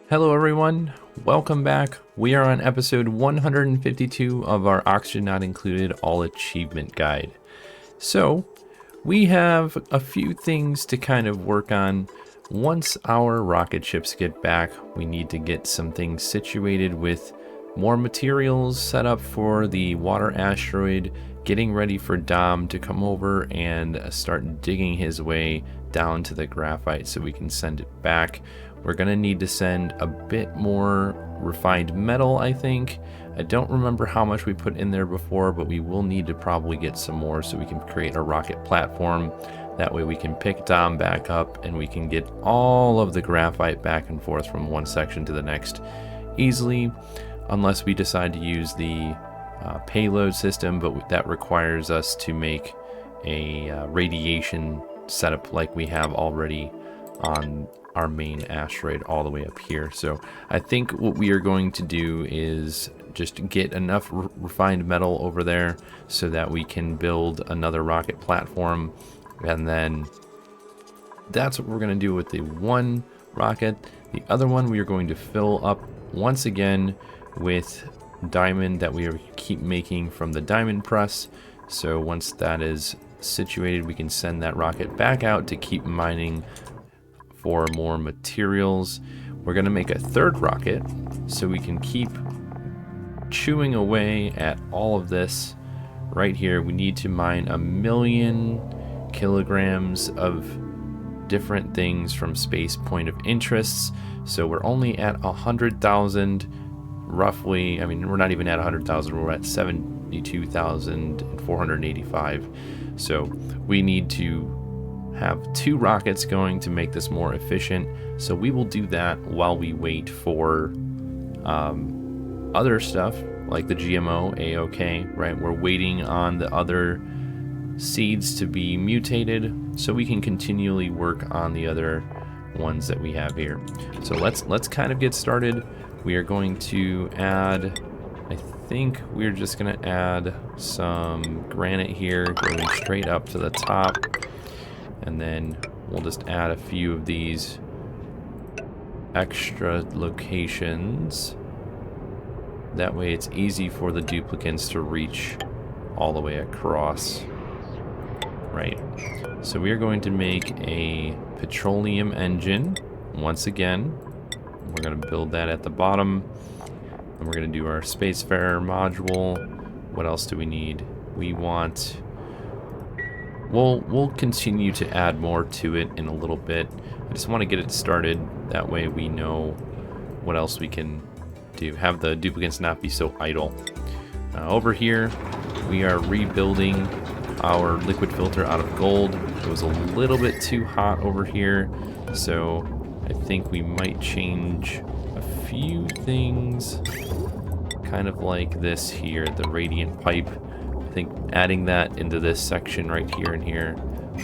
Hello everyone, welcome back. We are on episode 152 of our Oxygen Not Included All Achievement Guide. So, we have a few things to kind of work on. Once our rocket ships get back, we need to get some things situated with more materials set up for the water asteroid, getting ready for Dom to come over and start digging his way down to the graphite so we can send it back. We're going to need to send a bit more refined metal, I think. I don't remember how much we put in there before, but we will need to probably get some more so we can create a rocket platform. That way we can pick Dom back up and we can get all of the graphite back and forth from one section to the next easily, unless we decide to use the payload system, but that requires us to make a radiation setup like we have already on our main asteroid all the way up here. So I think what we are going to do is just get enough refined metal over there so that we can build another rocket platform, and then that's what we're going to do with the one rocket. The other one we are going to fill up once again with diamond that we keep making from the diamond press. So once that is situated, we can send that rocket back out to keep mining for more materials. We're going to make a third rocket so we can keep chewing away at all of this. Right here, we need to mine 1,000,000 kilograms of different things from space point of interests. So we're only at 100,000 roughly. I mean, we're not even at 100,000, we're at 72,485. So we need to have 2 rockets going to make this more efficient. So we will do that while we wait for other stuff like the GMO A-OK, right? We're waiting on the other seeds to be mutated so we can continually work on the other ones that we have here. So let's kind of get started. We are going to add, I think we're just going to add some granite here going straight up to the top. And then we'll just add a few of these extra locations. That way it's easy for the duplicates to reach all the way across. Right. So we are going to make a petroleum engine once again. We're going to build that at the bottom. And we're going to do our spacefarer module. What else do we need? We want... We'll continue to add more to it in a little bit. I just want to get it started. That way we know what else we can do. Have the duplicates not be so idle. Over here, we are rebuilding our liquid filter out of gold. It was a little bit too hot over here, so I think we might change a few things. Kind of like this here, the radiant pipe. I think adding that into this section right here and here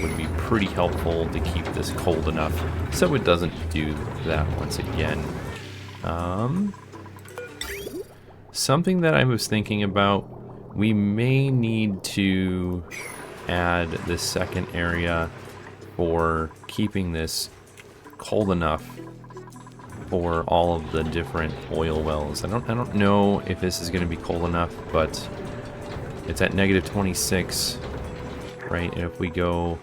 would be pretty helpful to keep this cold enough so it doesn't do that once again. Something that I was thinking about, we may need to add this second area for keeping this cold enough for all of the different oil wells. I don't know if this is going to be cold enough, but it's at -26, right? And if we go,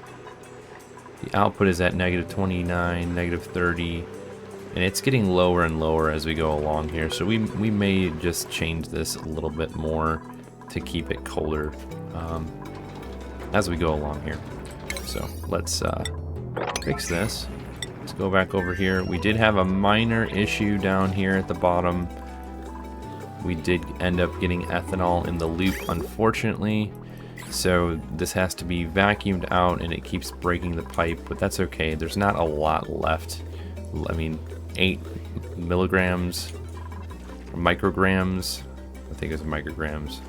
the output is at -29, -30, and it's getting lower and lower as we go along here. So we may just change this a little bit more to keep it colder as we go along here. So let's fix this. Let's go back over here. We did have a minor issue down here at the bottom. We did end up getting ethanol in the loop, unfortunately. So this has to be vacuumed out and it keeps breaking the pipe, but that's okay. There's not a lot left. I mean, 8 milligrams, micrograms. I think it's micrograms.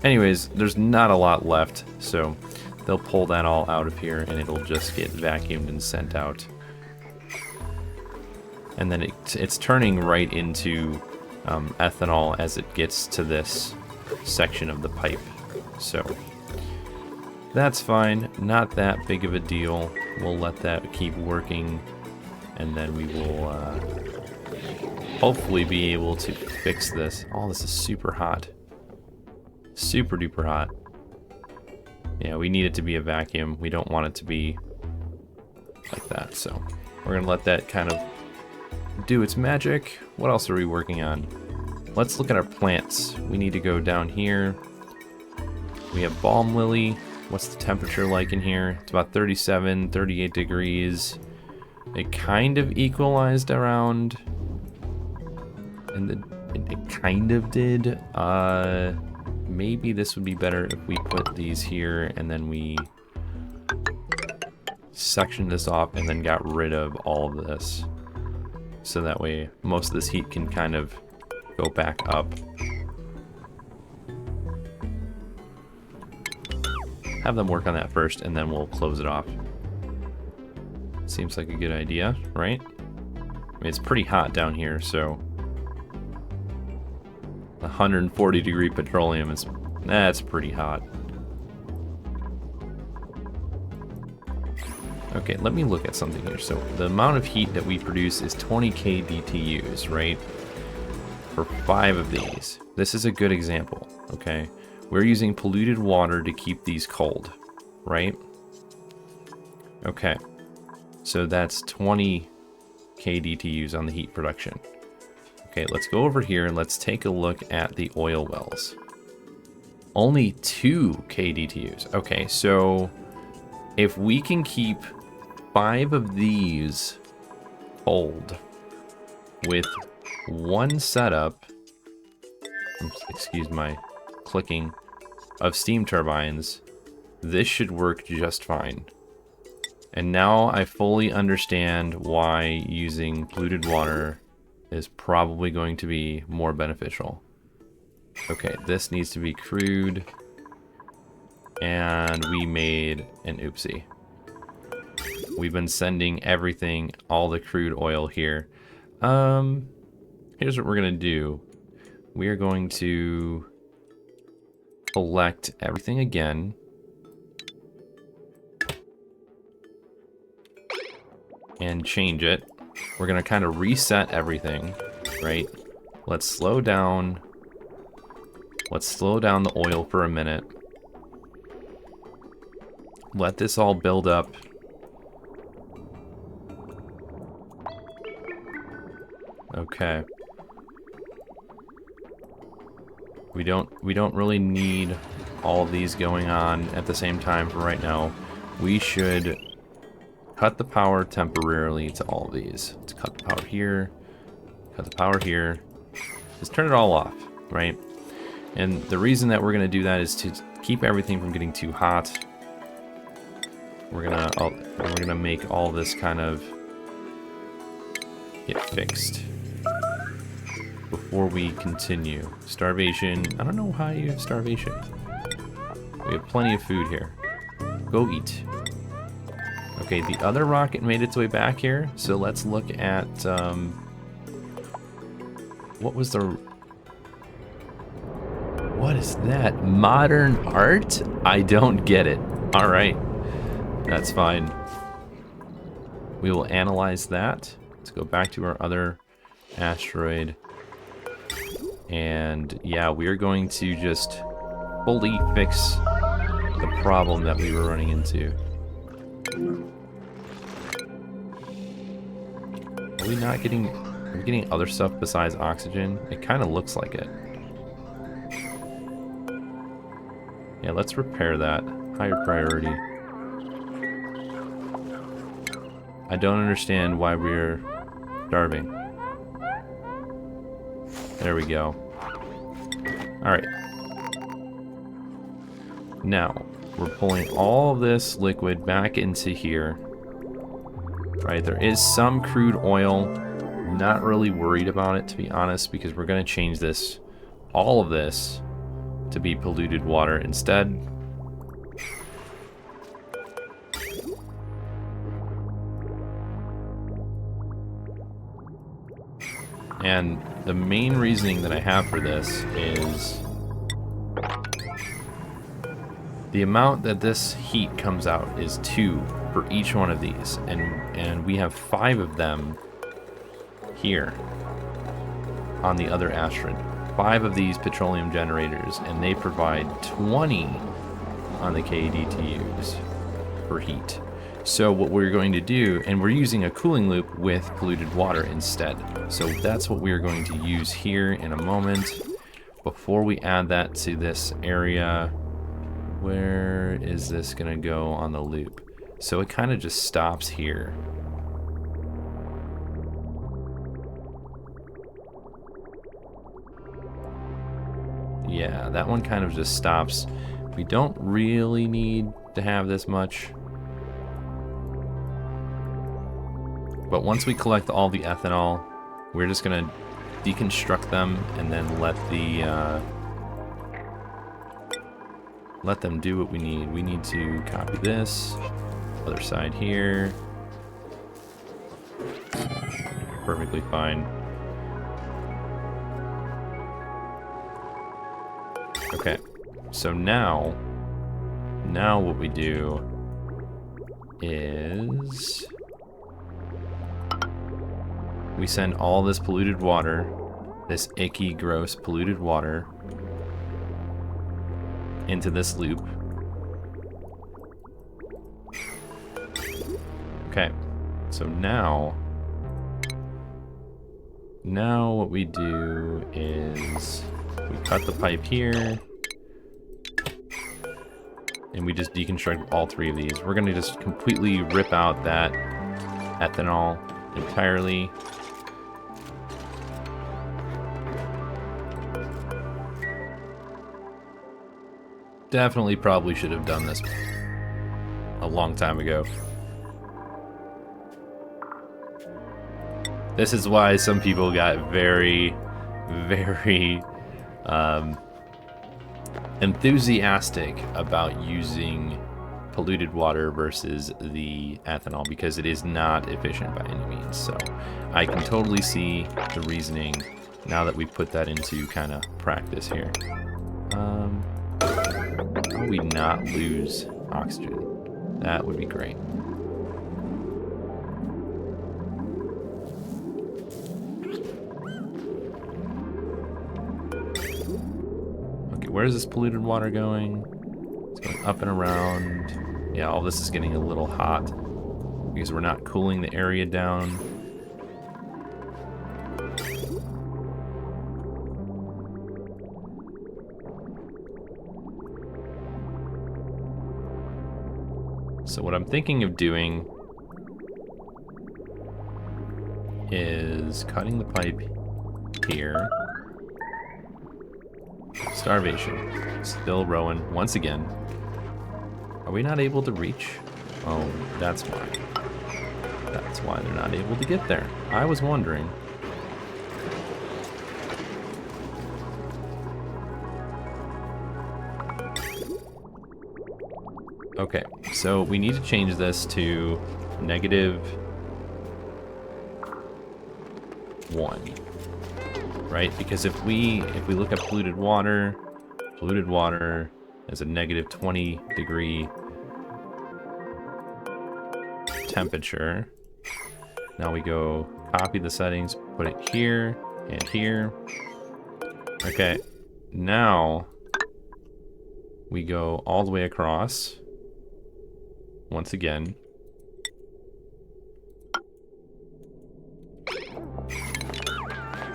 Anyways, there's not a lot left, so they'll pull that all out of here and it'll just get vacuumed and sent out. And then it's turning right into ethanol as it gets to this section of the pipe. So that's fine, not that big of a deal. We'll let that keep working, and then we will hopefully be able to fix this. Oh, this is super hot. Super duper hot. Yeah, we need it to be a vacuum. We don't want it to be like that. So we're going to let that kind of do its magic. What else are we working on? Let's look at our plants. We need to go down here. We have balm lily. What's the temperature like in here? It's about 37, 38 degrees. It kind of equalized around, and it kind of did. Maybe this would be better if we put these here and then we section this off and then got rid of all of this. So that way most of this heat can kind of go back up. Have them work on that first and then we'll close it off. Seems like a good idea, right? I mean, it's pretty hot down here, so 140 degree petroleum is, that's pretty hot. Okay, let me look at something here. So the amount of heat that we produce is 20 kDTUs, right? For 5 of these. This is a good example, okay? We're using polluted water to keep these cold, right? Okay, so that's 20 kDTUs on the heat production. Okay, let's go over here and let's take a look at the oil wells. Only 2 kDTUs. Okay, so if we can keep 5 of these cold with one setup, excuse my clicking, of steam turbines, this should work just fine. And now I fully understand why using polluted water is probably going to be more beneficial. Okay, this needs to be crude. And we made an oopsie. We've been sending everything, all the crude oil here. Here's what we're gonna do. We are going to collect everything again. And change it. We're gonna kind of reset everything, right? Let's slow down. Let's slow down the oil for a minute. Let this all build up. Okay. We don't really need all of these going on at the same time for right now. We should cut the power temporarily to all of these. Let's cut the power here, cut the power here. Just turn it all off, right? And the reason that we're gonna do that is to keep everything from getting too hot. We're gonna make all this kind of get fixed before we continue. Starvation. I don't know how you have starvation. We have plenty of food here. Go eat. Okay, the other rocket made its way back here, so let's look at, what was the... What is that? Modern art? I don't get it. Alright, that's fine. We will analyze that. Let's go back to our other asteroid. And yeah, we are going to just fully fix the problem that we were running into. Are we not getting... Are we getting other stuff besides oxygen? It kind of looks like it. Yeah, let's repair that. Higher priority. I don't understand why we're starving. There we go. Alright. Now, we're pulling all of this liquid back into here. Right, there is some crude oil. Not really worried about it, to be honest, because we're going to change this, all of this, to be polluted water instead. And the main reasoning that I have for this is the amount that this heat comes out is 2 for each one of these, and we have 5 of them here on the other asteroid. 5 of these petroleum generators, and they provide 20 on the KDTUs for heat. So what we're going to do, and we're using a cooling loop with polluted water instead. So that's what we're going to use here in a moment. Before we add that to this area, where is this gonna go on the loop? So it kind of just stops here. Yeah, that one kind of just stops. We don't really need to have this much. But once we collect all the ethanol, we're just gonna deconstruct them and then let them do what we need. We need to copy this, other side here. Perfectly fine. Okay, so now what we do is we send all this polluted water, this icky, gross, polluted water, into this loop. Okay, so now what we do is we cut the pipe here, and we just deconstruct all 3 of these. We're gonna just completely rip out that ethanol entirely. Definitely probably should have done this a long time ago. This is why some people got very, very enthusiastic about using polluted water versus the ethanol, because it is not efficient by any means. So I can totally see the reasoning now that we put that into kind of practice here. How do we not lose oxygen? That would be great. Okay, where is this polluted water going? It's going up and around. Yeah, all this is getting a little hot because we're not cooling the area down. So what I'm thinking of doing is cutting the pipe here. Starvation. Still rowing once again. Are we not able to reach? Oh, that's why. That's why they're not able to get there. I was wondering. Okay, so we need to change this to -1, right? Because if we look at polluted water is a -20 degree temperature. Now we go copy the settings, put it here and here. Okay, now we go all the way across. Once again.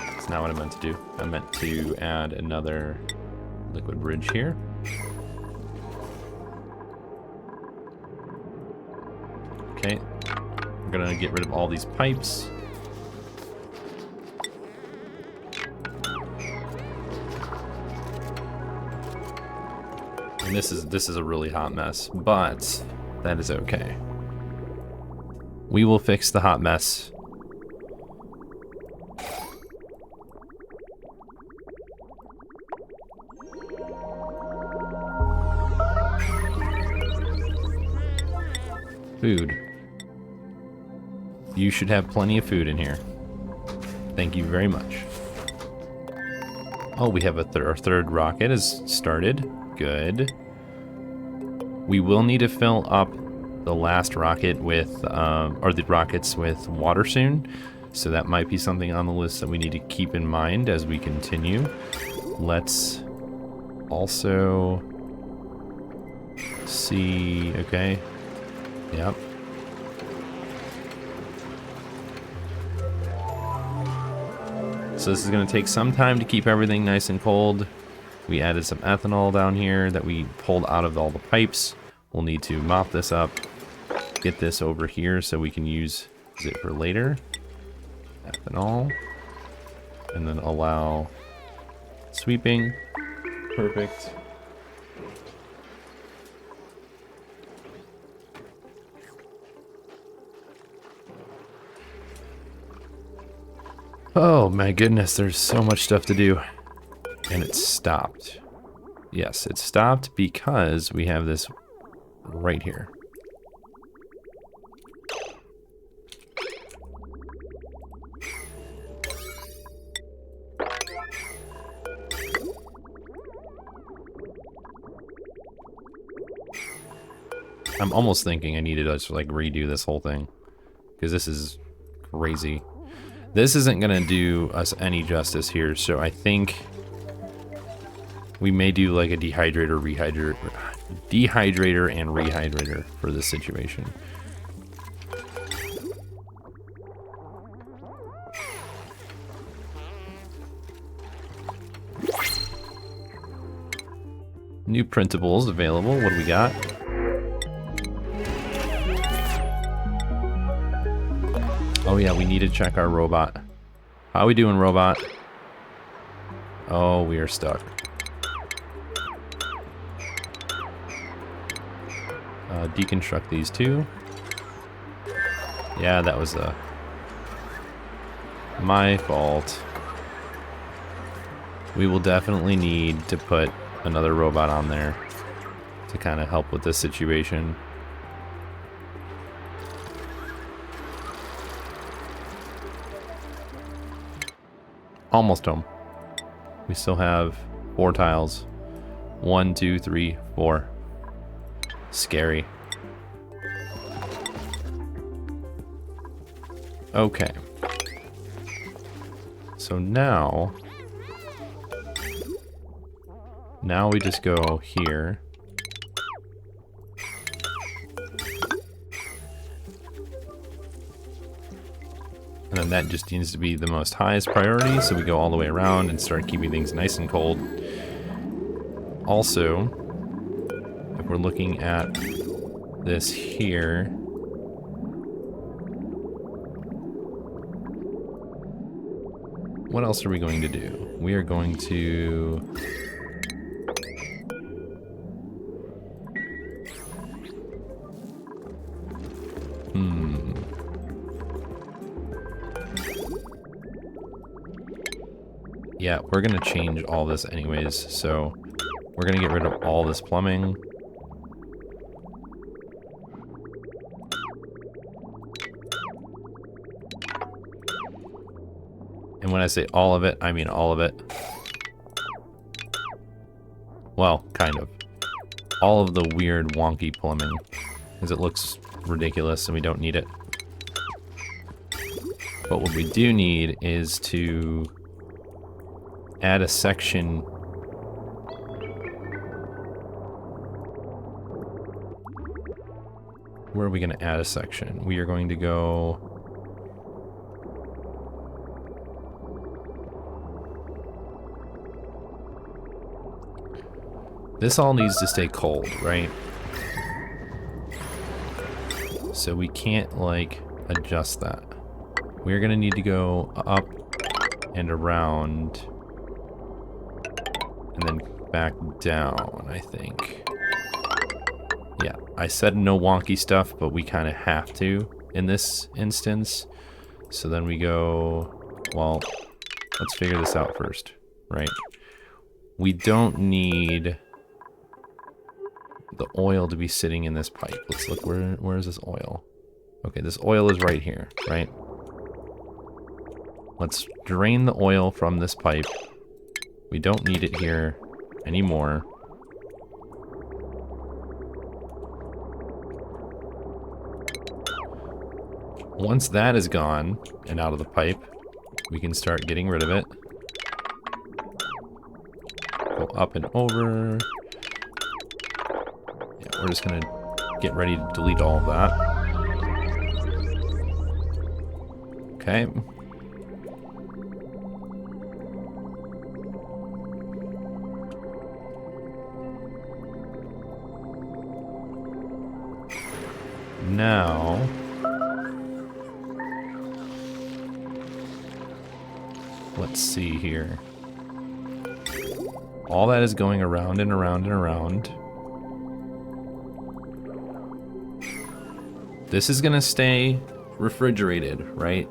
That's not what I meant to do. I meant to add another liquid bridge here. Okay. I'm gonna get rid of all these pipes. And this is a really hot mess, but that is okay. We will fix the hot mess. Food. You should have plenty of food in here. Thank you very much. Oh, we have our third rocket has started. Good. We will need to fill up the last rocket with, or the rockets with water soon. So that might be something on the list that we need to keep in mind as we continue. Let's also see, okay, yep. So this is going to take some time to keep everything nice and cold. We added some ethanol down here that we pulled out of all the pipes. We'll need to mop this up, get this over here so we can use it for later. Ethanol. And then allow sweeping. Perfect. Oh my goodness, there's so much stuff to do. And it stopped. Yes, it stopped because we have this right here. I'm almost thinking I need to just like redo this whole thing because this is crazy. This isn't gonna do us any justice here, so I think we may do like a dehydrator and rehydrator for this situation. New printables available. What do we got? Oh yeah, we need to check our robot. How we doing, robot? Oh, we are stuck. Deconstruct these two. Yeah, that was my fault. We will definitely need to put another robot on there to kind of help with this situation. Almost home. We still have 4 tiles. 1, 2, 3, 4. Scary. Okay. So now we just go here. And then that just needs to be the most highest priority, so we go all the way around and start keeping things nice and cold. Also, if we're looking at this here, what else are we going to do? We are going to yeah, we're gonna change all this anyways, so we're gonna get rid of all this plumbing. And when I say all of it, I mean all of it. Well, kind of. All of the weird wonky plumbing, because it looks ridiculous and we don't need it. But what we do need is to add a section where are we going to add a section? We are going to go this all needs to stay cold, right? So we can't like adjust that. We're going to need to go up and around and then back down, I think. Yeah, I said no wonky stuff, but we kind of have to in this instance. So then we go, well, let's figure this out first, right? We don't need the oil to be sitting in this pipe. Let's look, where is this oil? Okay, this oil is right here, right? Let's drain the oil from this pipe. We don't need it here anymore. Once that is gone and out of the pipe, we can start getting rid of it. Go up and over. Yeah, we're just gonna get ready to delete all of that. Okay. Now, let's see here. All that is going around and around and around. This is gonna stay refrigerated, right?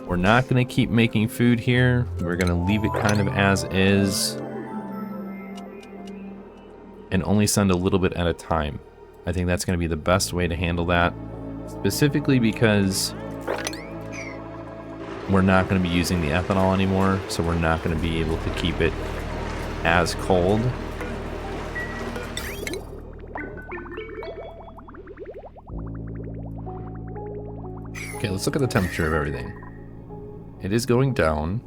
We're not gonna keep making food here. We're gonna leave it kind of as is and only send a little bit at a time. I think that's gonna be the best way to handle that, specifically because we're not gonna be using the ethanol anymore, so we're not gonna be able to keep it as cold. Okay, let's look at the temperature of everything. It is going down.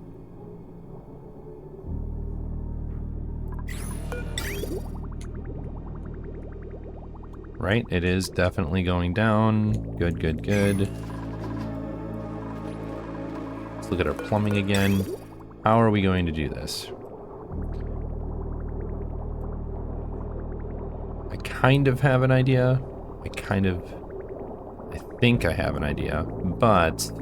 Right, it is definitely going down. Good, good, good. Let's look at our plumbing again. How are we going to do this? I kind of have an idea. I think I have an idea, but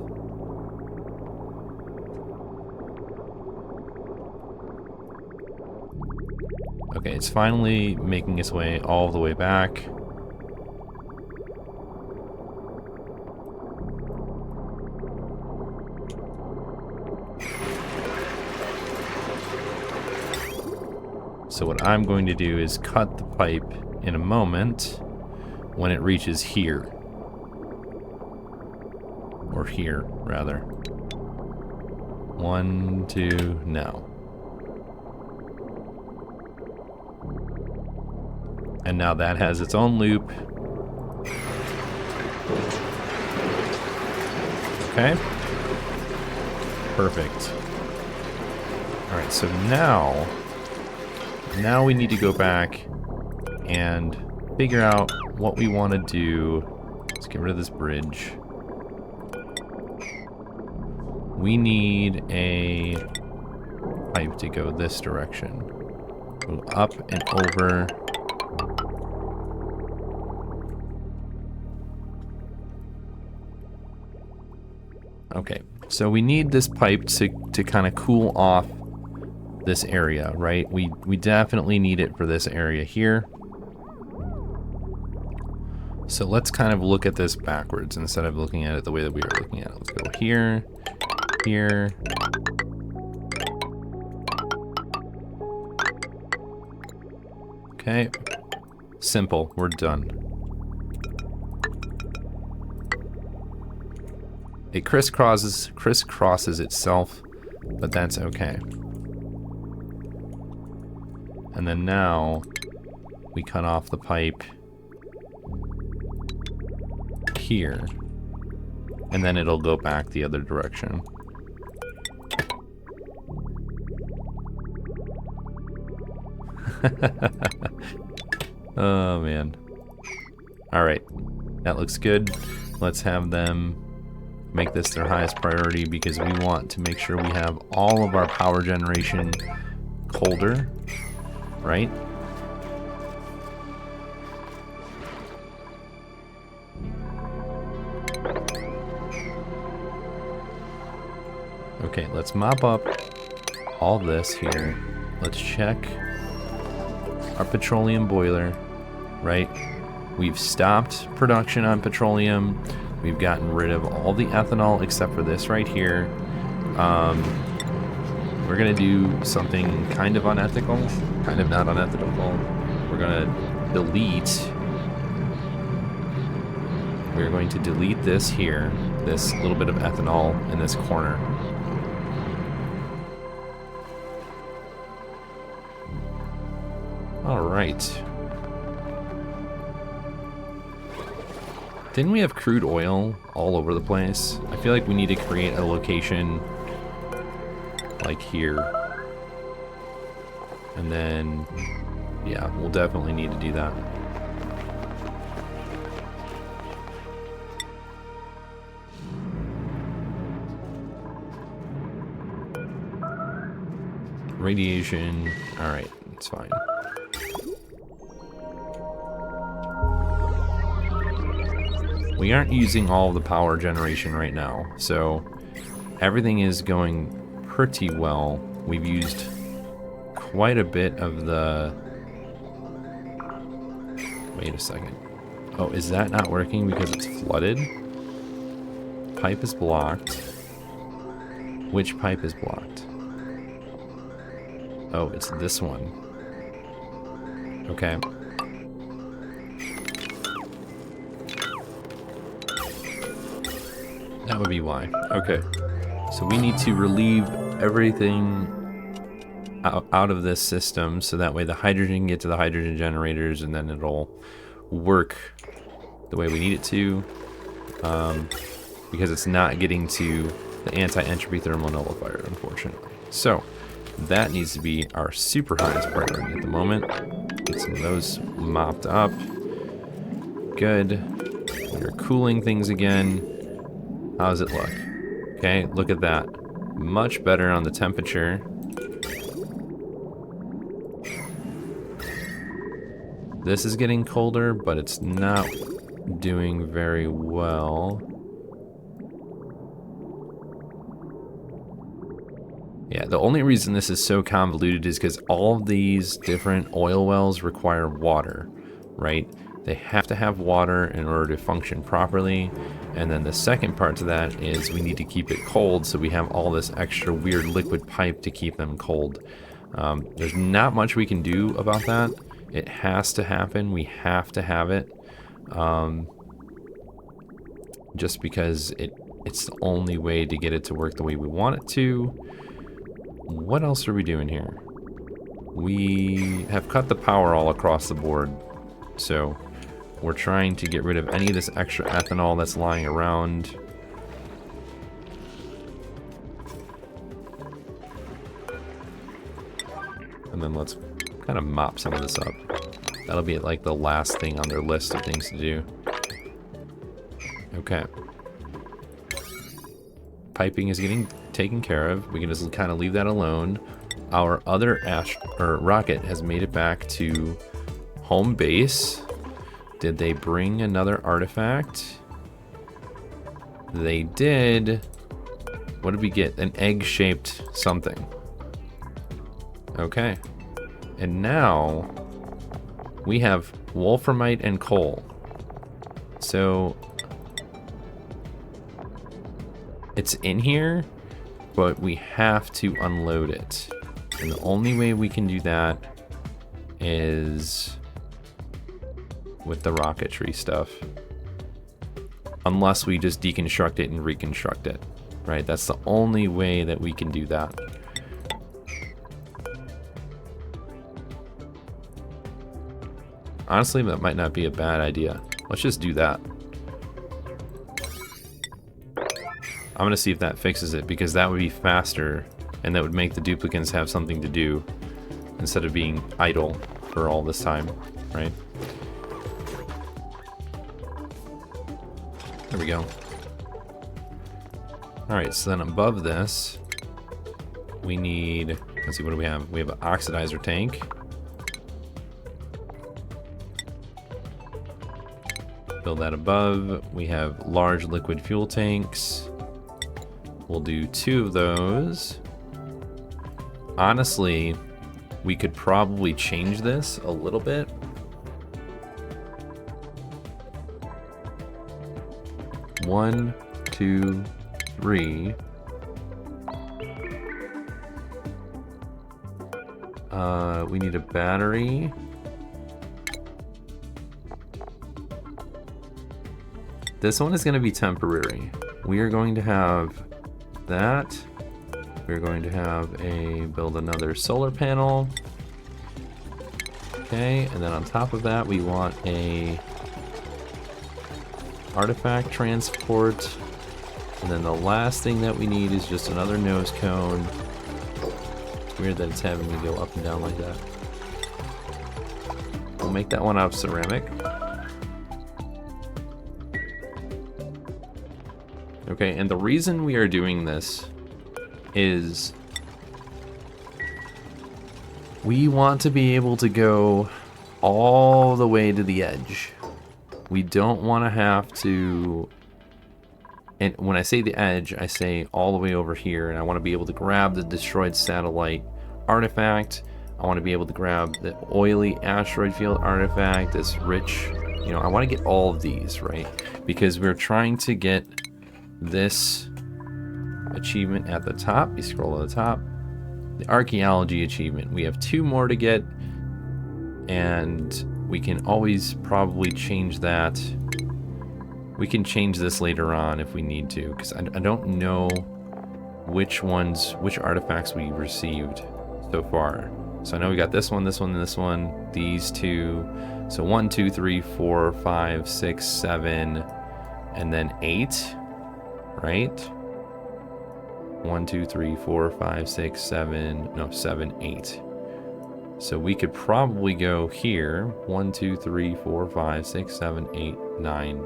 okay, it's finally making its way all the way back. So what I'm going to do is cut the pipe in a moment when it reaches here. Or here, rather. 1, 2, now. And now that has its own loop. Okay. Perfect. Alright, so now we need to go back and figure out what we want to do. Let's get rid of this bridge. We need a pipe to go this direction. Go up and over. Okay, so we need this pipe to kind of cool off this area, right? We definitely need it for this area here. So let's kind of look at this backwards instead of looking at it the way that we are looking at it. Let's go here, here. Okay, simple, we're done. It crisscrosses itself, but that's okay. And then now we cut off the pipe here, and then it'll go back the other direction. Oh man. All right, that looks good. Let's have them make this their highest priority because we want to make sure we have all of our power generation colder, right? Okay, let's mop up all this here. Let's check our petroleum boiler, right? We've stopped production on petroleum. We've gotten rid of all the ethanol except for this right here. We're gonna do something kind of unethical, kind of not unethical. We're gonna delete. We're going to delete this here, this little bit of ethanol in this corner. All right. Didn't we have crude oil all over the place? I feel like we need to create a location like here. And then, yeah, we'll definitely need to do that. Radiation, all right, it's fine. We aren't using all of the power generation right now, so everything is going pretty well. We've used quite a bit of the... Wait a second. Oh, is that not working because it's flooded? Pipe is blocked. Which pipe is blocked? Oh, it's this one. Okay. That would be why. Okay. So we need to relieve everything out of this system so that way the hydrogen can get to the hydrogen generators and then it'll work the way we need it to. Because it's not getting to the anti-entropy thermal nullifier, unfortunately. So that needs to be our super highest priority at the moment. Get some of those mopped up. Good. We're cooling things again. How does it look? Okay, look at that. Much better on the temperature. This is getting colder, but it's not doing very well. Yeah, the only reason this is so convoluted is because all of these different oil wells require water, right? They have to have water in order to function properly. And then the second part to that is we need to keep it cold, so we have all this extra weird liquid pipe to keep them cold. There's not much we can do about that. It has to happen. We have to have it. Just because it's the only way to get it to work the way we want it to. What else are we doing here? We have cut the power all across the board. So we're trying to get rid of any of this extra ethanol that's lying around. And then let's kind of mop some of this up. That'll be like the last thing on their list of things to do. Okay. Piping is getting taken care of. We can just kind of leave that alone. Our other rocket has made it back to home base. Did they bring another artifact? They did. What did we get? An egg-shaped something. Okay. And now we have wolframite and coal. So it's in here, but we have to unload it. And the only way we can do that is with the rocketry stuff. Unless we just deconstruct it and reconstruct it, right? That's the only way that we can do that. Honestly, that might not be a bad idea. Let's just do that. I'm gonna see if that fixes it, because that would be faster and that would make the duplicants have something to do instead of being idle for all this time, right? There we go. Alright, so then above this, we need, let's see, what do we have? We have an oxidizer tank. Build that above. We have large liquid fuel tanks. We'll do 2 of those. Honestly, we could probably change this a little bit. One, 2, 3. We need a battery. This one is going to be temporary. We are going to have that. We're going to have build another solar panel. Okay, and then on top of that we want a artifact transport. And then the last thing that we need is just another nose cone. It's weird that it's having me go up and down like that. We'll make that one out of ceramic. Okay, and the reason we are doing this is we want to be able to go all the way to the edge. We don't want to have to, and when I say the edge, I say all the way over here, and I want to be able to grab the destroyed satellite artifact. I want to be able to grab the oily asteroid field artifact, this rich, you know, I want to get all of these, right? Because we're trying to get this achievement at the top. You scroll to the top. The archaeology achievement. We have 2 more to get, and we can always probably change that. We can change this later on if we need to, because I don't know which artifacts we received so far. So I know we got this one, and this one, these 2. So 1, 2, 3, 4, 5, 6, 7, and then 8, right? 1, 2, 3, 4, 5, 6, 7, no, 7, 8. So we could probably go here. 1, 2, 3, 4, 5, 6, 7, 8, 9,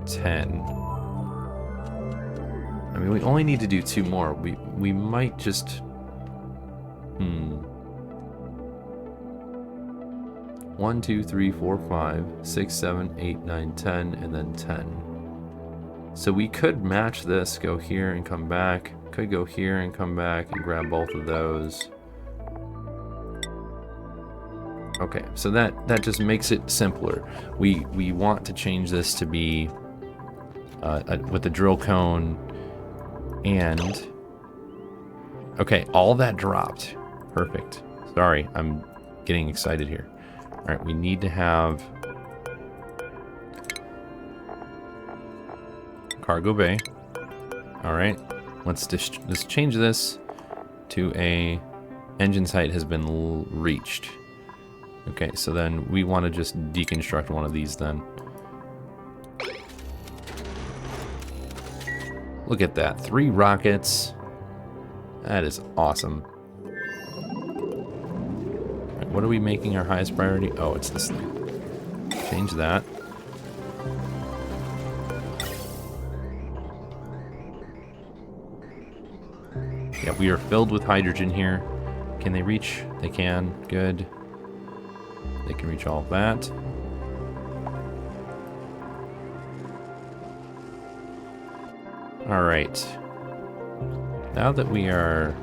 10. I mean, we only need to do 2 more. We might just... 1, 2, 3, 4, 5, 6, 7, 8, 9, 10, and then 10. So we could match this, go here and come back. Could go here and come back and grab both of those. Okay, so that just makes it simpler. We want to change this to be with the drill cone, and okay, all that dropped. Perfect. Sorry, I'm getting excited here. All right, we need to have cargo bay. All right, let's change this to a engine's height has been reached. Okay, so then we want to just deconstruct one of these then. Look at that, 3 rockets. That is awesome. Right, what are we making our highest priority? Oh, it's this thing. Change that. Yeah, we are filled with hydrogen here. Can they reach? They can. Good. They can reach all of that. All right. Now that we are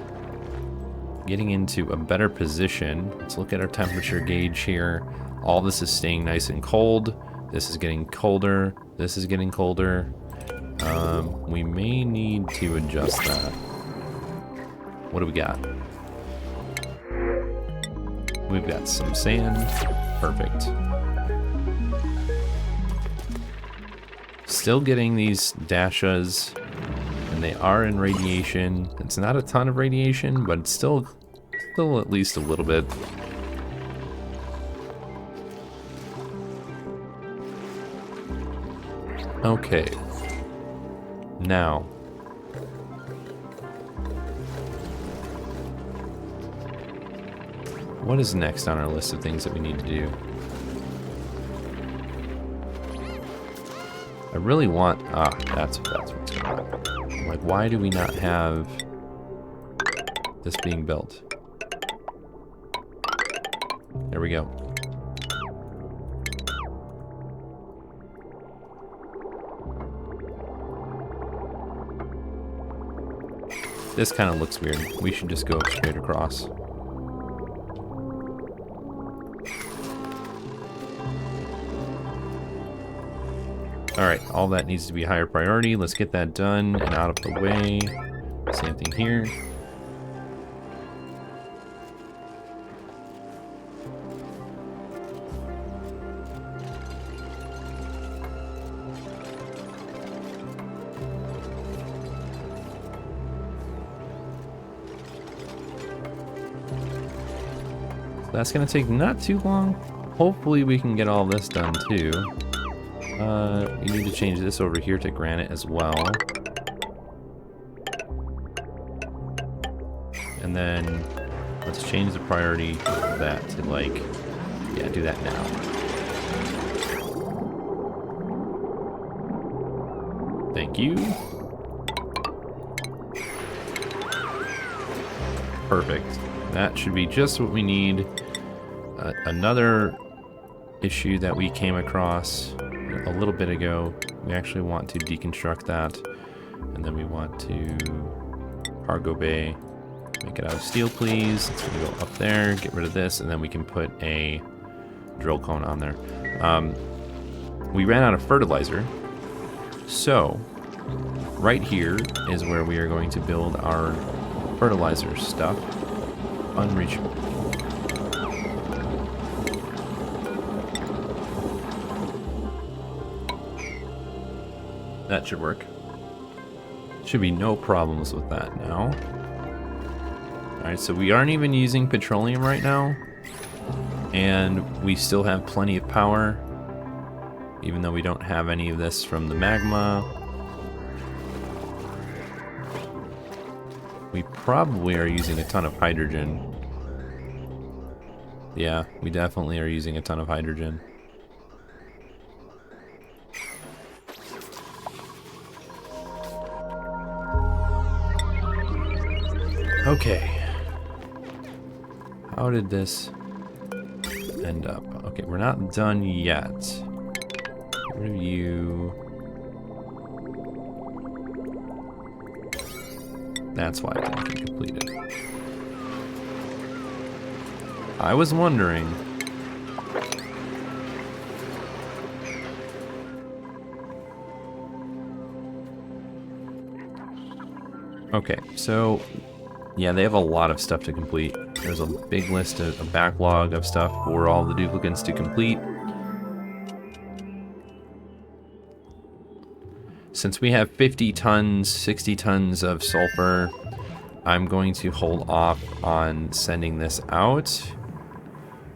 getting into a better position, let's look at our temperature gauge here. All this is staying nice and cold. This is getting colder. This is getting colder. We may need to adjust that. What do we got? We've got some sand. Perfect. Still getting these dashas, and they are in radiation. It's not a ton of radiation, but it's still at least a little bit. Okay. Now, what is next on our list of things that we need to do? I really want... that's what's going on. Like, why do we not have this being built? There we go. This kind of looks weird. We should just go straight across. Alright, all that needs to be higher priority. Let's get that done and out of the way. Same thing here. That's going to take not too long. Hopefully we can get all this done too. We need to change this over here to granite as well. And then let's change the priority of that to like, yeah, do that now. Thank you. Perfect. That should be just what we need. Another issue that we came across a little bit ago, we actually want to deconstruct that, and then we want to cargo bay, make it out of steel, please. It's gonna go up there, get rid of this, and then we can put a drill cone on there. We ran out of fertilizer, so right here is where we are going to build our fertilizer stuff. Unreachable. That should work. Should be no problems with that now. Alright, so we aren't even using petroleum right now. And we still have plenty of power. Even though we don't have any of this from the magma. We probably are using a ton of hydrogen. Yeah, we definitely are using a ton of hydrogen. Okay. How did this end up? Okay, we're not done yet. Get rid of you. That's why it didn't get completed. I was wondering. Okay, so yeah, they have a lot of stuff to complete. There's a big list of a backlog of stuff for all the duplicates to complete. Since we have 50 tons, 60 tons of sulfur, I'm going to hold off on sending this out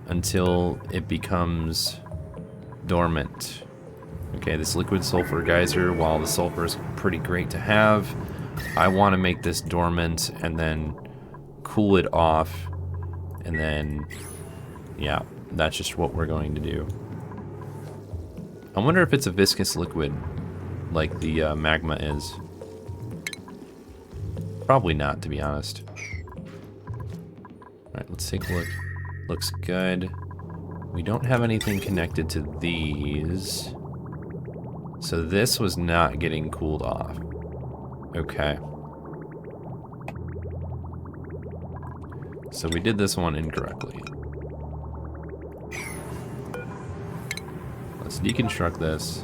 until it becomes dormant. Okay, this liquid sulfur geyser, while the sulfur is pretty great to have, I want to make this dormant and then cool it off, and then, yeah, that's just what we're going to do. I wonder if it's a viscous liquid like the magma is. Probably not, to be honest. Alright, let's take a look. Looks good. We don't have anything connected to these. So this was not getting cooled off. Okay. So we did this one incorrectly. Let's deconstruct this.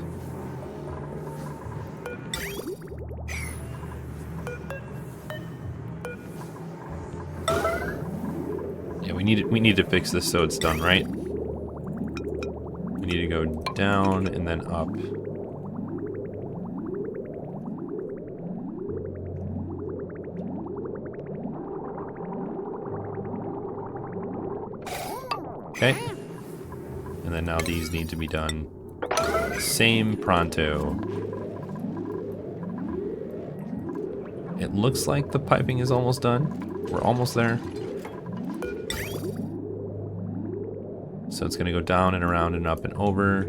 Yeah, we need to fix this so it's done right. We need to go down and then up. Okay. And then now these need to be done. Same pronto. It looks like the piping is almost done. We're almost there. So it's gonna go down and around and up and over.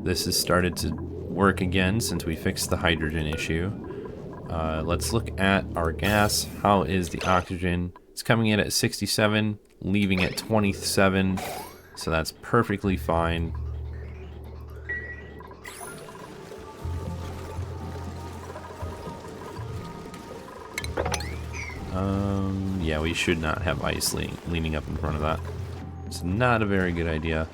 This has started to work again since we fixed the hydrogen issue. Let's look at our gas. How is the oxygen? It's coming in at 67, leaving at 27, so that's perfectly fine. Yeah, we should not have ice leaning up in front of that. It's not a very good idea.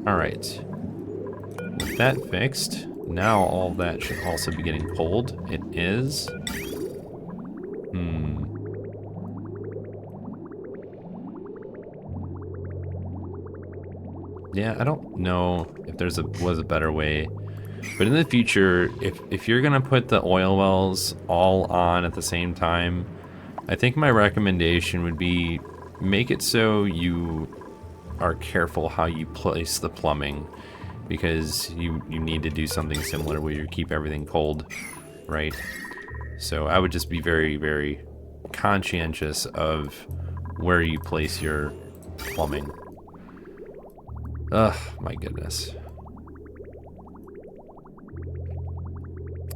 Alright. With that fixed, now all that should also be getting pulled. It is. Yeah, I don't know if was a better way. But in the future, if you're gonna put the oil wells all on at the same time, I think my recommendation would be make it so you are careful how you place the plumbing, because you need to do something similar where you keep everything cold, right? So I would just be very, very conscientious of where you place your plumbing. Ugh, my goodness.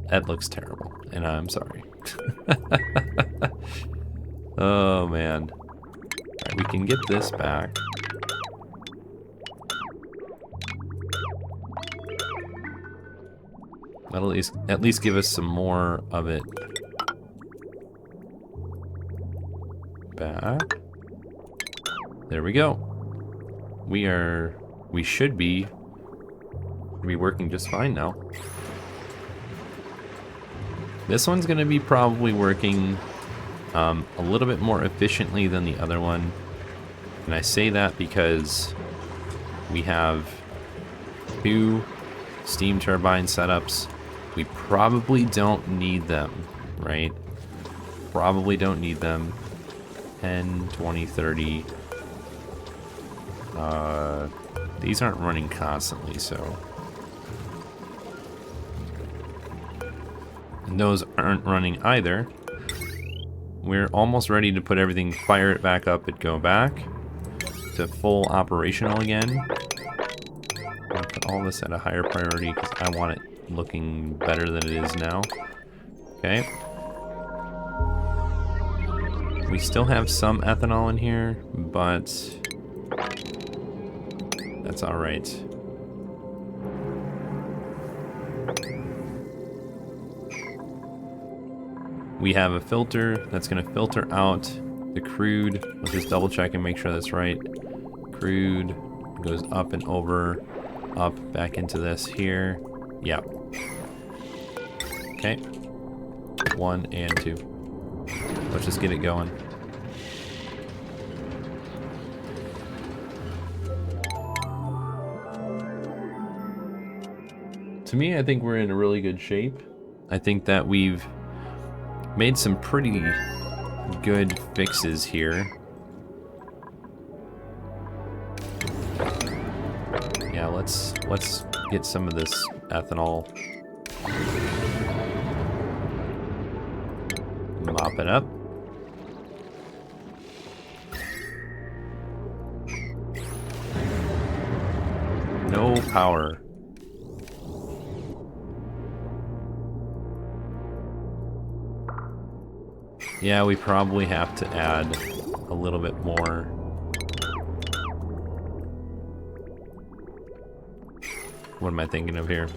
That looks terrible, and I'm sorry. Oh, man. Alright, we can get this back. That'll at least give us some more of it back. There we go. We should be working just fine now. This one's gonna be probably working a little bit more efficiently than the other one. And I say that because we have 2 steam turbine setups. We probably don't need them, right? Probably don't need them. 10, 20, 30. These aren't running constantly, so. And those aren't running either. We're almost ready to put everything, fire it back up and go back to full operational again. I'll put all this at a higher priority because I want it looking better than it is now. Okay. We still have some ethanol in here, but that's all right. We have a filter that's going to filter out the crude. Let's just double check and make sure that's right. Crude goes up and over, up, back into this here. Yep. Okay. 1 and 2. Let's just get it going. To me, I think we're in a really good shape. I think that we've made some pretty good fixes here. Yeah, let's get some of this ethanol. Mop it up. No power. Yeah, we probably have to add a little bit more. What am I thinking of here?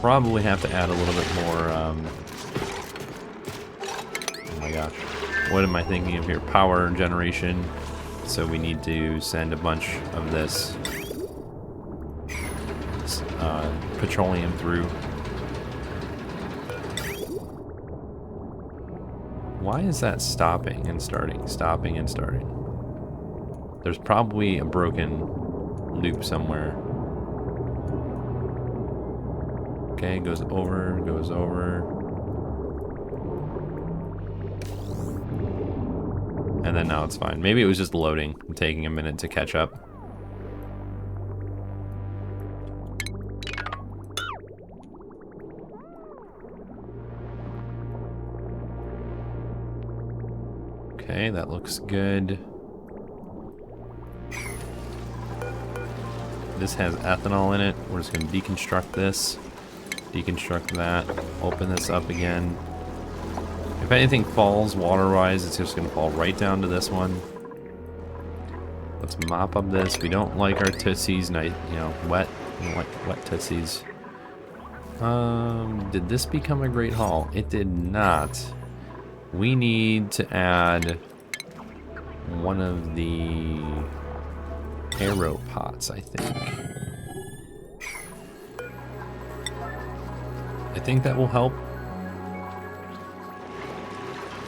Probably have to add a little bit more, oh my gosh. What am I thinking of here? Power generation. So we need to send a bunch of this petroleum through. Why is that stopping and starting? Stopping and starting. There's probably a broken loop somewhere. Okay, goes over, goes over. And then now it's fine. Maybe it was just loading and taking a minute to catch up. Okay, that looks good. This has ethanol in it. We're just going to deconstruct this, deconstruct that, open this up again. If anything falls water-wise, it's just going to fall right down to this one. Let's mop up this. We don't like our tootsies, wet. We don't like wet tootsies. Did this become a great haul? It did not. We need to add one of the aero pots, I think. I think that will help.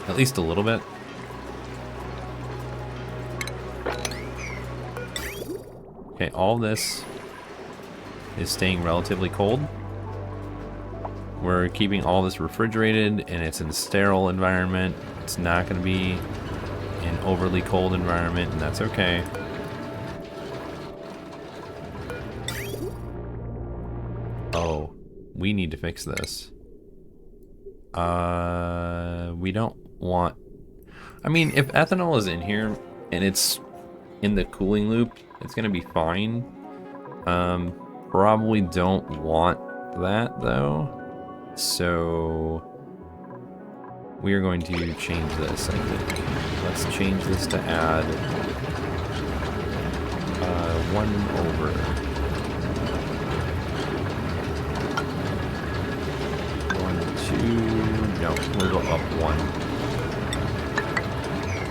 At least a little bit. Okay, all this is staying relatively cold. We're keeping all this refrigerated and it's in a sterile environment. It's not going to be an overly cold environment, and that's okay. Oh, we need to fix this. We don't want... I mean, if ethanol is in here and it's in the cooling loop, it's going to be fine. Probably don't want that, though. So we are going to change this, I think. Let's change this to add 1 over. 1, 2, no, we'll go up 1.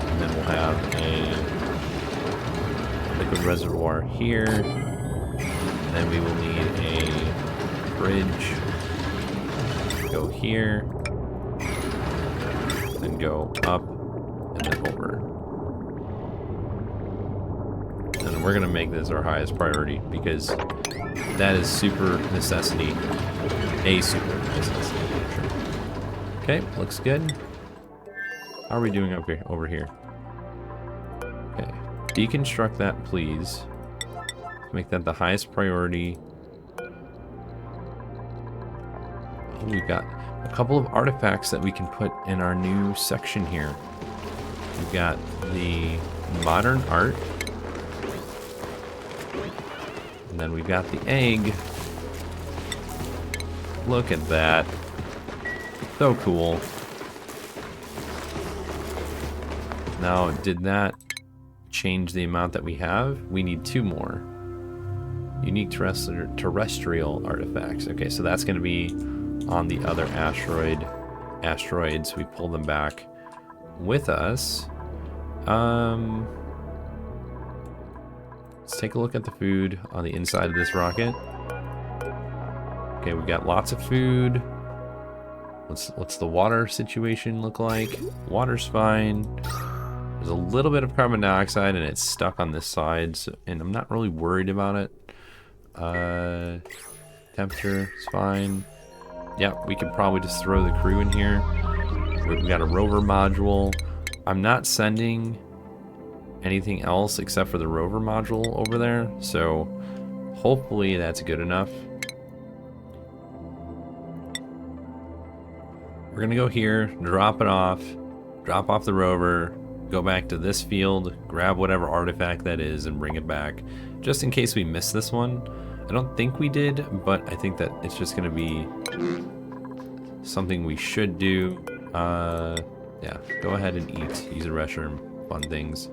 And then we'll have a liquid reservoir here. And then we will need a bridge. Go here. Then go up and then over. And we're gonna make this our highest priority because that is super necessity. A super necessity. Okay, looks good. How are we doing up here, over here? Okay, deconstruct that, please. Make that the highest priority. Oh, we've got a couple of artifacts that we can put in our new section here. We've got the modern art. And then we've got the egg. Look at that. So cool. Now, did that change the amount that we have? We need 2 more. Unique terrestrial artifacts. Okay, so that's going to be on the other asteroids. We pull them back with us. Let's take a look at the food on the inside of this rocket. Okay, we've got lots of food. What's the water situation look like? Water's fine. There's a little bit of carbon dioxide and it's stuck on this side, so, and I'm not really worried about it. Temperature is fine. Yeah, we could probably just throw the crew in here. We've got a rover module. I'm not sending anything else except for the rover module over there, so hopefully that's good enough. We're gonna go here, drop off the rover, go back to this field, grab whatever artifact that is and bring it back, just in case we miss this one. I don't think we did, but I think that it's just gonna be something we should do. Yeah, go ahead and eat, use the restroom, fun things.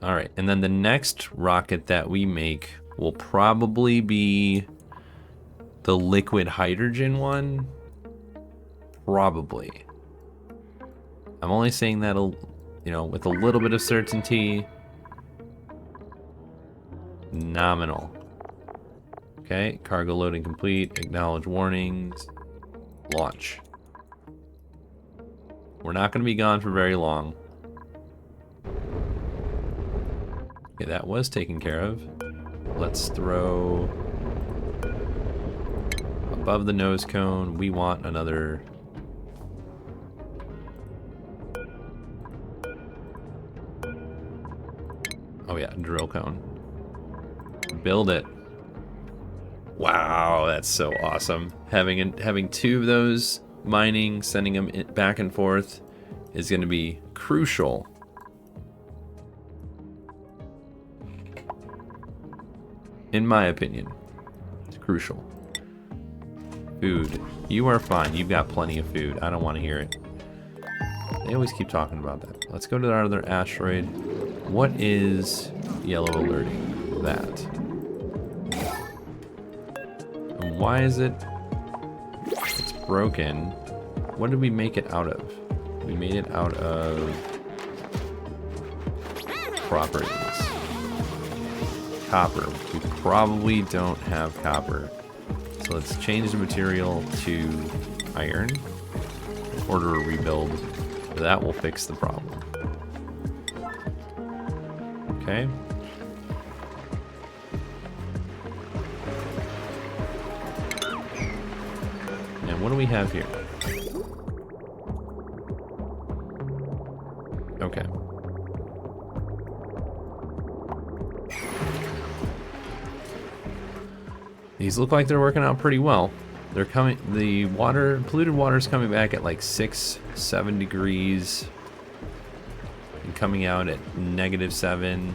All right, and then the next rocket that we make will probably be the liquid hydrogen one. Probably. I'm only saying that, you know, with a little bit of certainty. Nominal. Okay, cargo loading complete. Acknowledge warnings. Launch. We're not going to be gone for very long. Okay, that was taken care of. Let's throw above the nose cone. We want another. Oh yeah, drill cone. Build it. Wow, that's so awesome. Having 2 of those mining, sending them back and forth is going to be crucial. In my opinion, it's crucial. Food. You are fine. You've got plenty of food. I don't want to hear it. They always keep talking about that. Let's go to our other asteroid. What is yellow alerting? That. And why is it? It's broken. What did we make it out of? We made it out of properties. Copper. We probably don't have copper. So let's change the material to iron. Order a rebuild that will fix the problem. Okay. And what do we have here? Okay. These look like they're working out pretty well. They're coming, the water, polluted water is coming back at like 6-7 degrees and coming out at -7.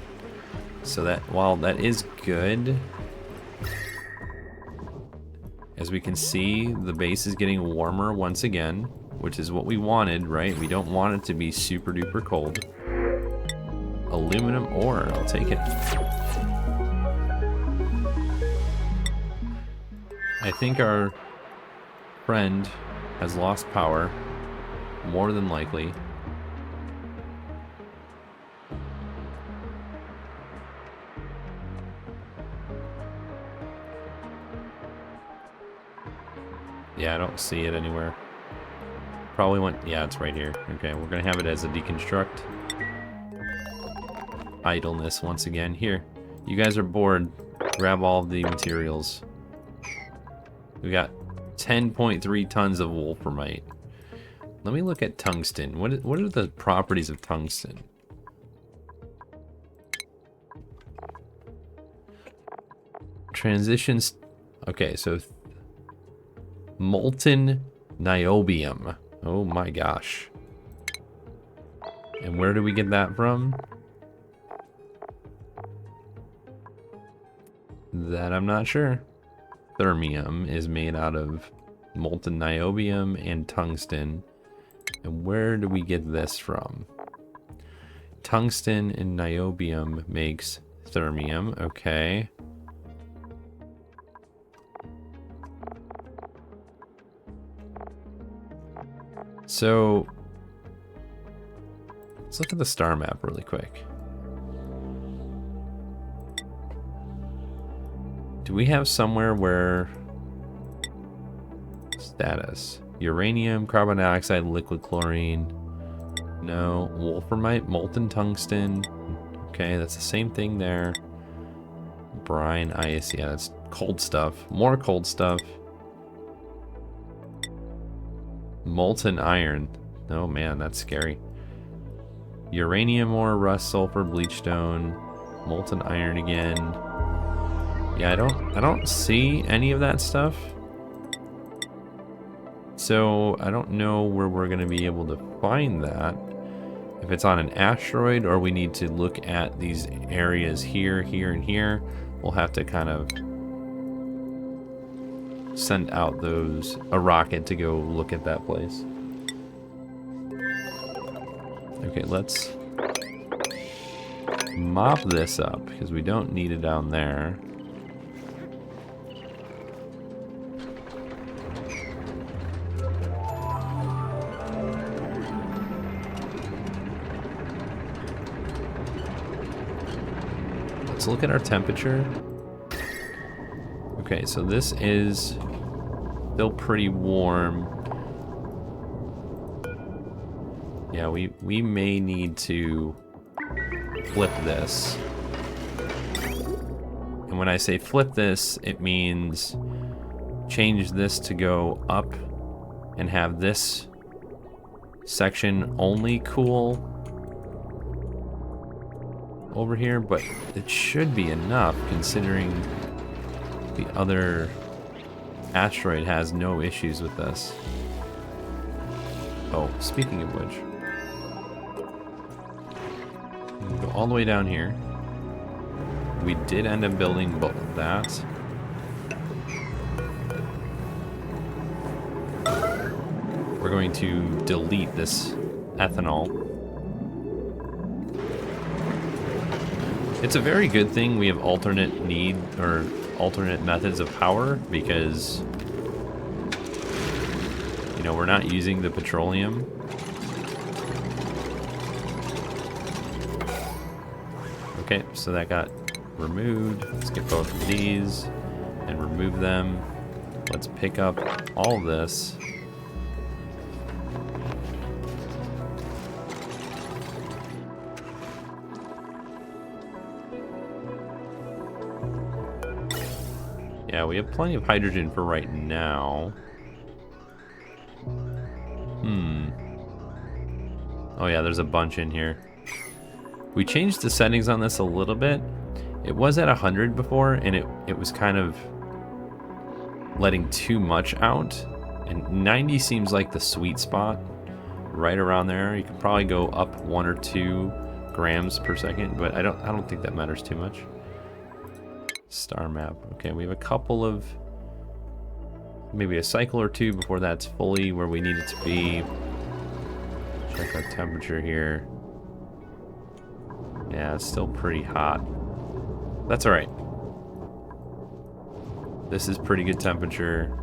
So that, while that is good, as we can see, the base is getting warmer once again, which is what we wanted, right? We don't want it to be super duper cold. Aluminum ore, I'll take it. I think our friend has lost power, more than likely. Yeah, I don't see it anywhere. Probably went, yeah, it's right here. Okay, we're gonna have it as a deconstruct. Idleness once again. Here, you guys are bored. Grab all of the materials. We got 10.3 tons of wolframite. Let me look at tungsten. What are the properties of tungsten? Transitions. Okay, so molten niobium. Oh my gosh. And where do we get that from? That I'm not sure. Thermium is made out of molten niobium and tungsten. And where do we get this from? Tungsten and niobium makes thermium. Okay. So let's look at the star map really quick. Do we have somewhere where status? Uranium, carbon dioxide, liquid chlorine. No. Wolframite, molten tungsten. Okay, that's the same thing there. Brine, ice. Yeah, that's cold stuff. More cold stuff. Molten iron. Oh man, that's scary. Uranium ore, rust, sulfur, bleach stone, molten iron again. Yeah, I don't see any of that stuff. So I don't know where we're gonna be able to find that. If it's on an asteroid or we need to look at these areas here, here, and here, we'll have to kind of send out a rocket to go look at that place. Okay, let's mop this up because we don't need it down there. Let's look at our temperature. Okay, so this is still pretty warm. Yeah, we may need to flip this. And when I say flip this, it means change this to go up and have this section only cool over here, but it should be enough considering the other asteroid has no issues with this. Oh, speaking of which, go all the way down here. We did end up building both of that. We're going to delete this ethanol. It's a very good thing we have alternate methods of power because, you know, we're not using the petroleum. Okay, so that got removed. Let's get both of these and remove them. Let's pick up all this. Yeah, we have plenty of hydrogen for right now. Oh yeah, there's a bunch in here. We changed the settings on this a little bit. It was at 100 before, and it was kind of letting too much out. And 90 seems like the sweet spot, right around there. You could probably go up 1 or 2 grams per second, but I don't think that matters too much. Star map. Okay, we have a couple of, maybe a cycle or two before that's fully where we need it to be. Check our temperature here. Yeah, it's still pretty hot. That's all right. This is pretty good temperature.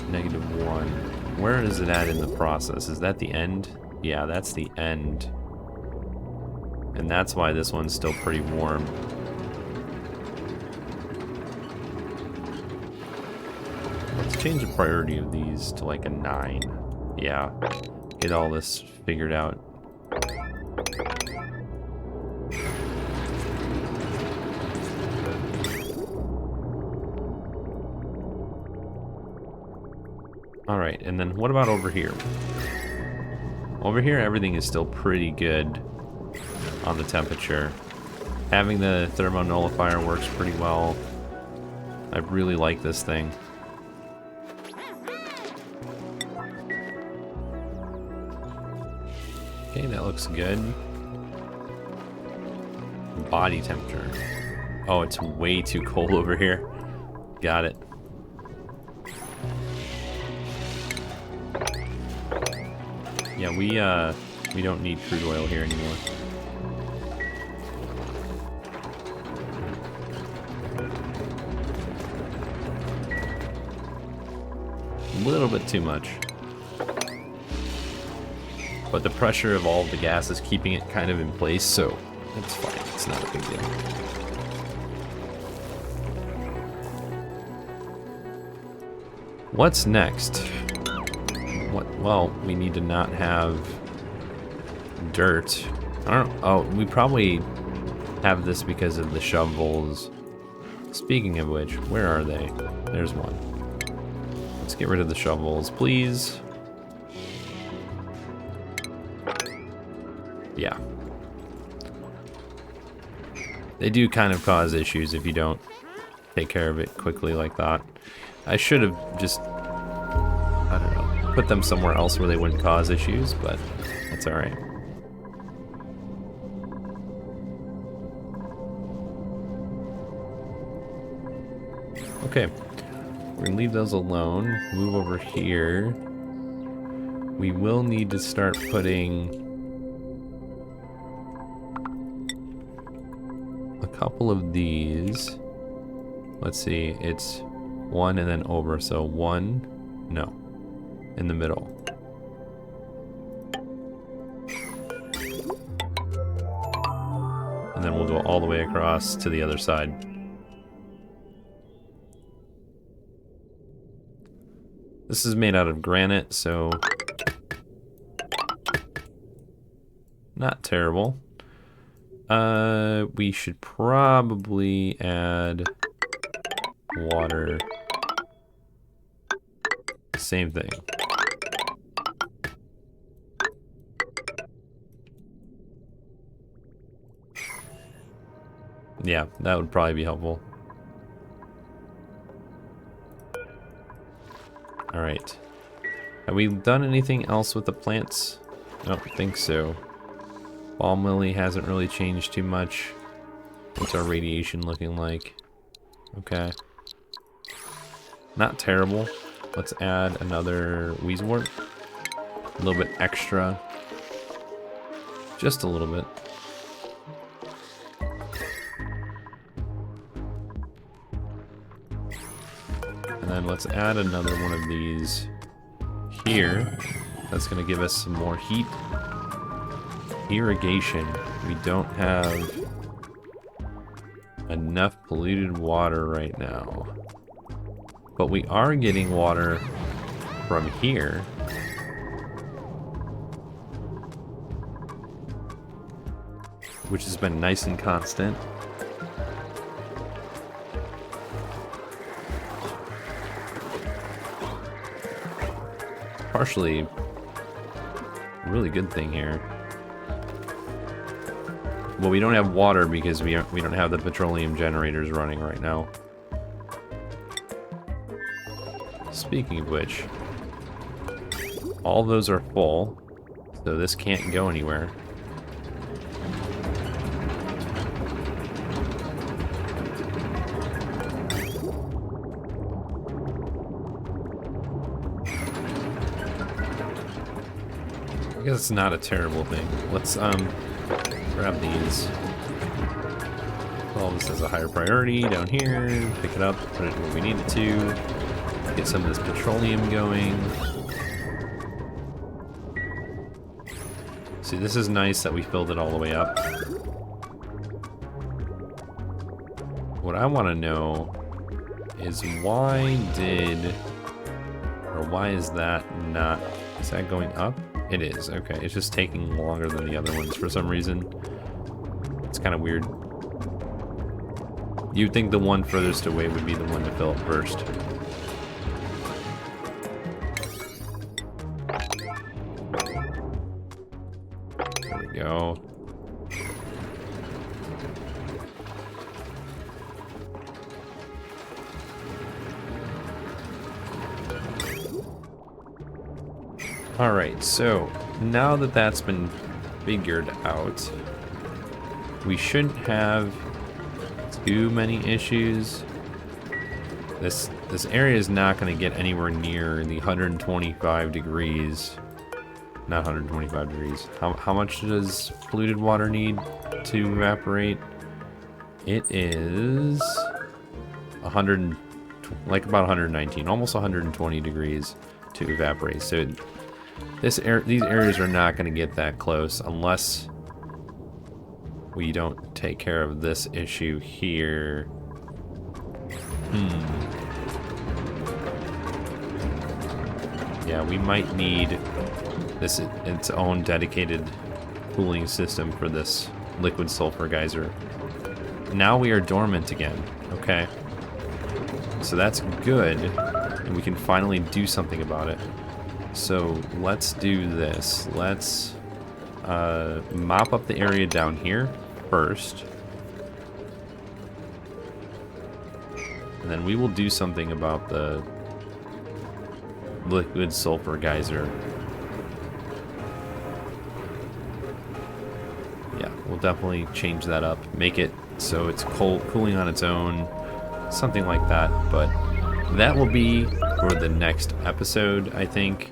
-1. Where is it at in the process? Is that the end? Yeah, that's the end. And that's why this one's still pretty warm. Let's change the priority of these to like a 9. Yeah, get all this figured out. All right, and then what about over here? Over here, everything is still pretty good on the temperature. Having the thermonullifier works pretty well. I really like this thing. Okay, that looks good. Body temperature. Oh, it's way too cold over here. Got it. Yeah, we don't need crude oil here anymore. A little bit too much. But the pressure of all of the gas is keeping it kind of in place, so it's fine. It's not a big deal. What's next? Well, we need to not have dirt. I don't know. Oh, we probably have this because of the shovels. Speaking of which, where are they? There's one. Let's get rid of the shovels, please. Yeah. They do kind of cause issues if you don't take care of it quickly like that. I should have just, I don't know, put them somewhere else where they wouldn't cause issues, but that's all right. Okay, we're gonna leave those alone. Move over here. We will need to start putting a couple of these. Let's see, it's 1 and then over, so 1, no, in the middle. And then we'll go all the way across to the other side. This is made out of granite, so not terrible. We should probably add water. Same thing. Yeah, that would probably be helpful. All right. Have we done anything else with the plants? I don't think so. Balm lily hasn't really changed too much. What's our radiation looking like? Okay. Not terrible. Let's add another weasewort. A little bit extra. Just a little bit. And then let's add another one of these here. That's going to give us some more heat. Irrigation. We don't have enough polluted water right now. But we are getting water from here. which has been nice and constant. Partially a really good thing here. Well, we don't have water because we don't have the petroleum generators running right now. Speaking of which, all those are full, so this can't go anywhere. I guess it's not a terrible thing. Let's grab these. All this as a higher priority down here. Pick it up, put it where we need it to. Get some of this petroleum going. See, this is nice that we filled it all the way up. What I want to know is why is that not, is that going up? It is, okay. It's just taking longer than the other ones for some reason. It's kind of weird. You'd think the one furthest away would be the one to fill up first. There we go. Alright, so now that that's been figured out, we shouldn't have too many issues. This area is not going to get anywhere near the 125 degrees. Not 125 degrees. How much does polluted water need to evaporate? It is 100, like about 119, almost 120 degrees to evaporate. So these areas are not going to get that close unless we don't take care of this issue here. Yeah, we might need this its own dedicated cooling system for this liquid sulfur geyser. Now we are dormant again. Okay. So that's good, and we can finally do something about it. So let's do this. Let's mop up the area down here first. And then we will do something about the liquid sulfur geyser. Yeah, we'll definitely change that up. Make it so it's cooling on its own. Something like that. But that will be for the next episode, I think.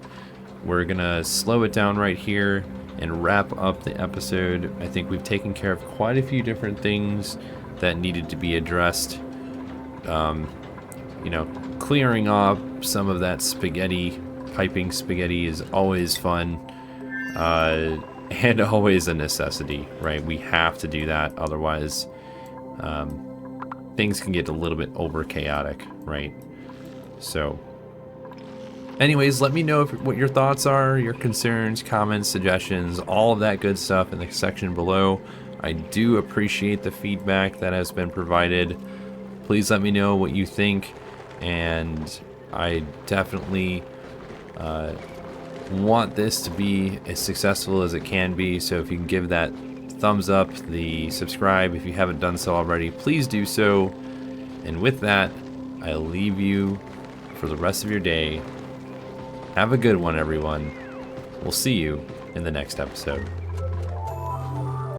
We're gonna slow it down right here and wrap up the episode. I think we've taken care of quite a few different things that needed to be addressed. You know, clearing off some of that spaghetti, piping spaghetti is always fun, and always a necessity, right? We have to do that, otherwise things can get a little bit over chaotic, right? So anyways, let me know what your thoughts are, your concerns, comments, suggestions, all of that good stuff in the section below. I do appreciate the feedback that has been provided. Please let me know what you think, and I definitely want this to be as successful as it can be. So if you can give that thumbs up, the subscribe if you haven't done so already, please do so. And with that, I'll leave you for the rest of your day. Have a good one, everyone. We'll see you in the next episode.